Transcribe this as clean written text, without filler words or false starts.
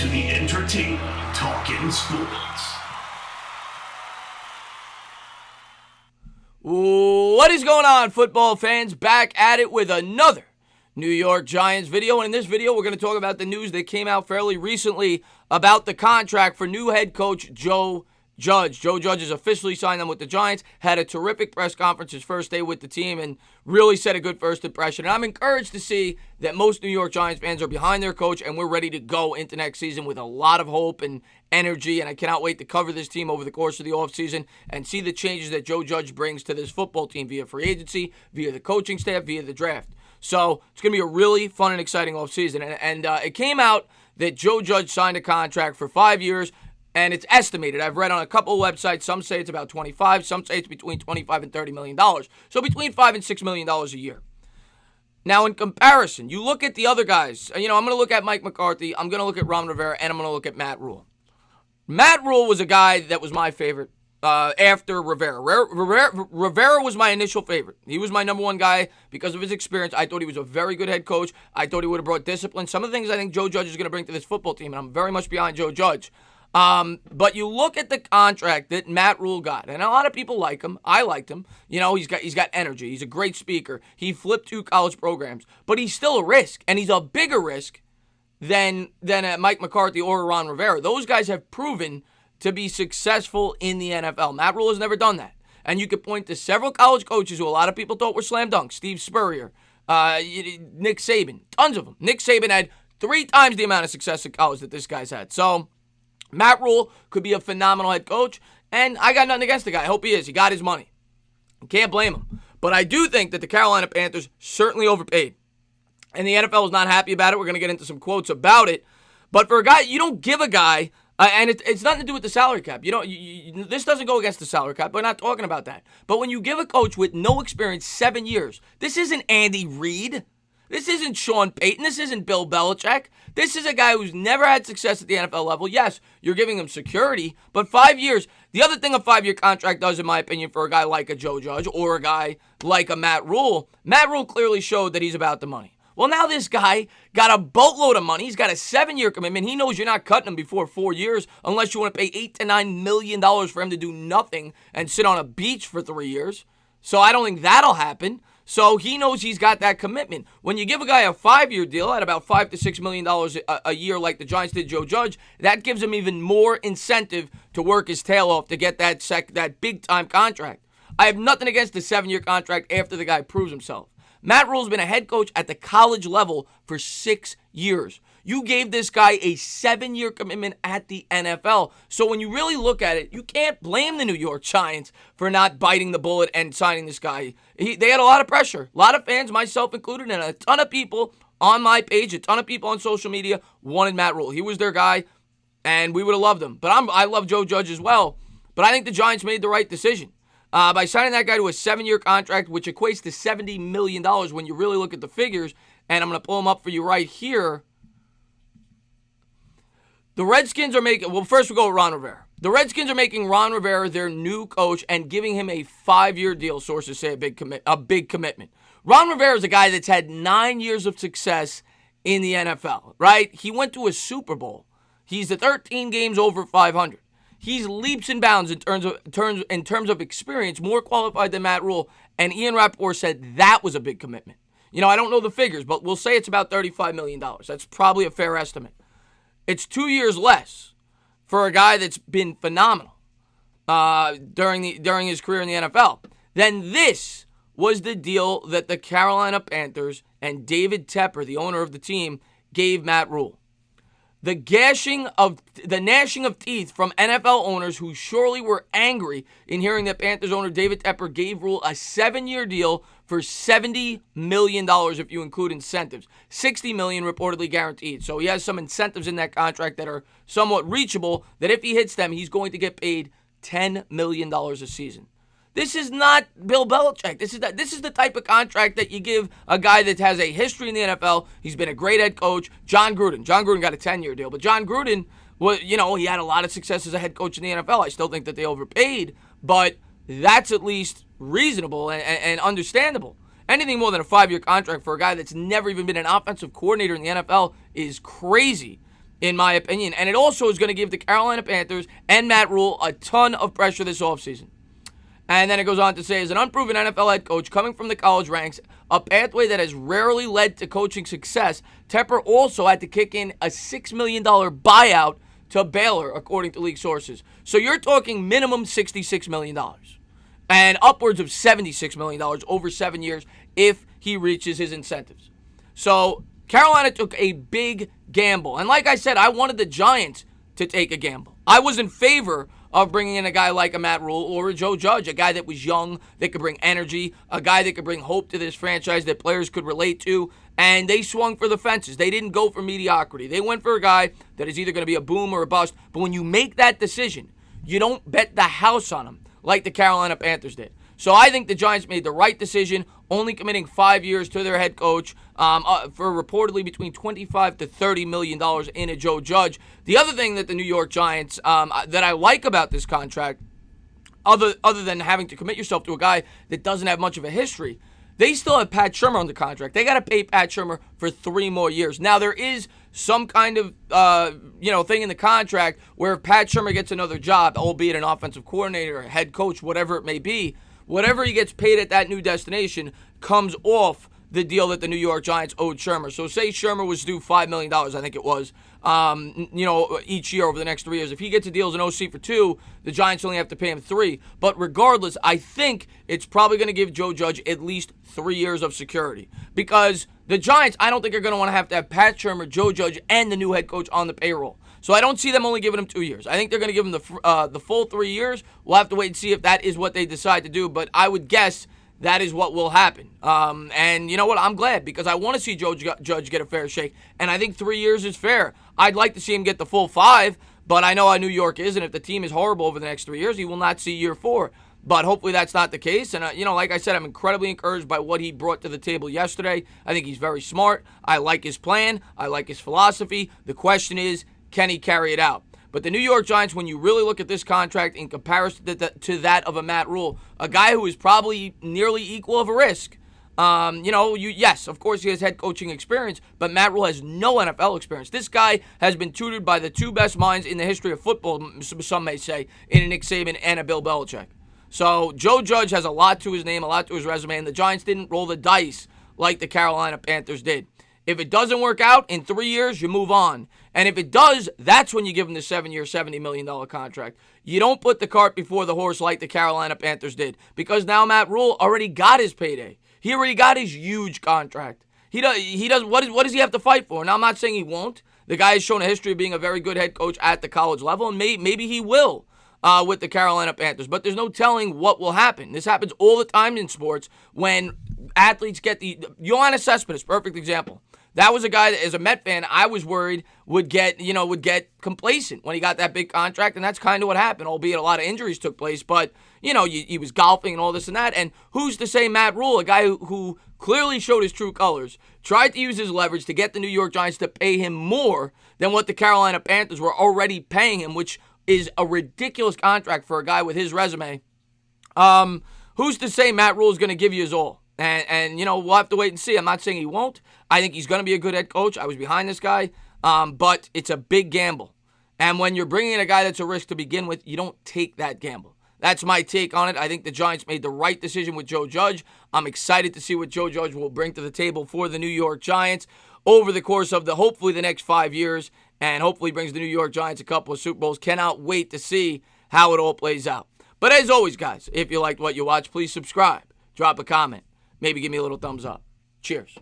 to the entertaining Talkin' Sports. What is going on, football fans? Back at it with another New York Giants video. And in this video, we're going to talk about the news that came out fairly recently about the contract for new head coach Joe Judge. Joe Judge has officially signed on with the Giants, had a terrific press conference his first day with the team, and really set a good first impression. And I'm encouraged to see that most New York Giants fans are behind their coach, and we're ready to go into next season with a lot of hope and energy. And I cannot wait to cover this team over the course of the offseason and see the changes that Joe Judge brings to this football team via free agency, via the coaching staff, via the draft. So it's going to be a really fun and exciting offseason. And it came out that Joe Judge signed a contract for 5 years, and it's estimated. I've read on a couple of websites. Some say it's about 25. Some say it's between $25 and $30 million. So between $5 and $6 million a year. Now, in comparison, you look at the other guys. I'm going to look at Mike McCarthy. I'm going to look at Ron Rivera, and I'm going to look at Matt Rhule. Matt Rhule was a guy that was my favorite after Rivera. Rivera was my initial favorite. He was my number one guy because of his experience. I thought he was a very good head coach. I thought he would have brought discipline. Some of the things I think Joe Judge is going to bring to this football team, and I'm very much behind Joe Judge. But you look at the contract that Matt Rhule got, and a lot of people like him. I liked him. He's got energy. He's a great speaker. He flipped 2 college programs, but he's still a risk, and he's a bigger risk than Mike McCarthy or Ron Rivera. Those guys have proven to be successful in the NFL. Matt Rhule has never done that, and you could point to several college coaches who a lot of people thought were slam dunks. Steve Spurrier, Nick Saban, tons of them. Nick Saban had 3 times the amount of success in college that this guy's had. So Matt Rhule could be a phenomenal head coach, and I got nothing against the guy. I hope he is. He got his money. Can't blame him. But I do think that the Carolina Panthers certainly overpaid, and the NFL is not happy about it. We're going to get into some quotes about it. But for a guy, you don't give a guy, and it's nothing to do with the salary cap. This doesn't go against the salary cap. We're not talking about that. But when you give a coach with no experience 7 years, this isn't Andy Reid. This isn't Sean Payton. This isn't Bill Belichick. This is a guy who's never had success at the NFL level. Yes, you're giving him security, but 5 years. The other thing a 5-year contract does, in my opinion, for a guy like a Joe Judge or a guy like a Matt Rhule clearly showed that he's about the money. Well, now this guy got a boatload of money. He's got a 7-year commitment. He knows you're not cutting him before 4 years unless you want to pay $8 to $9 million for him to do nothing and sit on a beach for 3 years. So I don't think that'll happen. So he knows he's got that commitment. When you give a guy a 5-year deal at about $5 to $6 million a year like the Giants did Joe Judge, that gives him even more incentive to work his tail off to get that big-time contract. I have nothing against the 7-year contract after the guy proves himself. Matt Rhule's been a head coach at the college level for 6 years. You gave this guy a 7-year commitment at the NFL. So when you really look at it, you can't blame the New York Giants for not biting the bullet and signing this guy. They had a lot of pressure. A lot of fans, myself included, and a ton of people on my page, a ton of people on social media wanted Matt Rhule. He was their guy, and we would have loved him. But I love Joe Judge as well. But I think the Giants made the right decision. By signing that guy to a 7-year contract, which equates to $70 million when you really look at the figures, and I'm going to pull them up for you right here. The Redskins are making, well, first we go with Ron Rivera. The Redskins are making Ron Rivera their new coach and giving him a 5-year deal, sources say a big commitment. Ron Rivera is a guy that's had 9 years of success in the NFL, right? He went to a Super Bowl. He's the 13 games over 500. He's leaps and bounds in terms of experience, more qualified than Matt Rhule. And Ian Rappaport said that was a big commitment. I don't know the figures, but we'll say it's about $35 million. That's probably a fair estimate. It's 2 years less for a guy that's been phenomenal during his career in the NFL. Then this was the deal that the Carolina Panthers and David Tepper, the owner of the team, gave Matt Rhule. The gnashing of teeth from NFL owners who surely were angry in hearing that Panthers owner David Tepper gave Rhule a 7-year deal for $70 million if you include incentives. $60 million reportedly guaranteed. So he has some incentives in that contract that are somewhat reachable, that if he hits them, he's going to get paid $10 million a season. This is not Bill Belichick. This is the type of contract that you give a guy that has a history in the NFL. He's been a great head coach. John Gruden got a 10-year deal, but John Gruden, he had a lot of success as a head coach in the NFL. I still think that they overpaid, but that's at least reasonable and understandable. Anything more than a 5-year contract for a guy that's never even been an offensive coordinator in the NFL is crazy. in my opinion. And it also is going to give the Carolina Panthers and Matt Rhule a ton of pressure this offseason. And then it goes on to say, as an unproven NFL head coach coming from the college ranks, a pathway that has rarely led to coaching success, Tepper also had to kick in a $6 million buyout to Baylor, according to league sources. So you're talking minimum $66 million and upwards of $76 million over 7 years if he reaches his incentives. So Carolina took a big gamble. And like I said, I wanted the Giants to take a gamble. I was in favor of bringing in a guy like a Matt Rhule or a Joe Judge, a guy that was young, that could bring energy, a guy that could bring hope to this franchise that players could relate to, and they swung for the fences. They didn't go for mediocrity. They went for a guy that is either going to be a boom or a bust, but when you make that decision, you don't bet the house on him like the Carolina Panthers did. So I think the Giants made the right decision, only committing 5 years to their head coach for reportedly between $25 to $30 million in a Joe Judge. The other thing that the New York Giants, that I like about this contract, other than having to commit yourself to a guy that doesn't have much of a history, they still have Pat Shurmur on the contract. They got to pay Pat Shurmur for 3 more years. Now, there is some kind of thing in the contract where if Pat Shurmur gets another job, albeit an offensive coordinator, a head coach, whatever it may be, whatever he gets paid at that new destination comes off the deal that the New York Giants owed Shurmur. So say Shurmur was due $5 million, I think it was, each year over the next 3 years. If he gets a deal as an OC for 2, the Giants only have to pay him 3. But regardless, I think it's probably going to give Joe Judge at least 3 years of security. Because the Giants, I don't think are going to have Pat Shurmur, Joe Judge, and the new head coach on the payroll. So I don't see them only giving him 2 years. I think they're going to give him the full 3 years. We'll have to wait and see if that is what they decide to do. But I would guess that is what will happen. And you know what? I'm glad because I want to see Joe Judge get a fair shake. And I think 3 years is fair. I'd like to see him get the full 5, but I know how New York is. And if the team is horrible over the next 3 years, he will not see year 4. But hopefully that's not the case. And, like I said, I'm incredibly encouraged by what he brought to the table yesterday. I think he's very smart. I like his plan. I like his philosophy. The question is, can he carry it out? But the New York Giants, when you really look at this contract in comparison to that of a Matt Rhule, a guy who is probably nearly equal of a risk, yes, of course he has head coaching experience, but Matt Rhule has no NFL experience. This guy has been tutored by the 2 best minds in the history of football, some may say, in a Nick Saban and a Bill Belichick. So Joe Judge has a lot to his name, a lot to his resume, and the Giants didn't roll the dice like the Carolina Panthers did. If it doesn't work out in 3 years, you move on. And if it does, that's when you give him the 7-year, $70 million contract. You don't put the cart before the horse like the Carolina Panthers did, because now Matt Rhule already got his payday. He already got his huge contract. He does. What does he have to fight for? Now, I'm not saying he won't. The guy has shown a history of being a very good head coach at the college level, and maybe he will with the Carolina Panthers. But there's no telling what will happen. This happens all the time in sports when athletes get Yoenis Cespedes, perfect example. That was a guy that, as a Met fan, I was worried would get complacent when he got that big contract, and that's kind of what happened, albeit a lot of injuries took place. But, he was golfing and all this and that. And who's to say Matt Rhule, a guy who clearly showed his true colors, tried to use his leverage to get the New York Giants to pay him more than what the Carolina Panthers were already paying him, which is a ridiculous contract for a guy with his resume. Who's to say Matt Rhule is going to give you his all? And we'll have to wait and see. I'm not saying he won't. I think he's going to be a good head coach. I was behind this guy. But it's a big gamble. And when you're bringing in a guy that's a risk to begin with, you don't take that gamble. That's my take on it. I think the Giants made the right decision with Joe Judge. I'm excited to see what Joe Judge will bring to the table for the New York Giants over the course of hopefully the next 5 years, and hopefully brings the New York Giants a couple of Super Bowls. Cannot wait to see how it all plays out. But as always, guys, if you liked what you watched, please subscribe, drop a comment, maybe give me a little thumbs up. Cheers.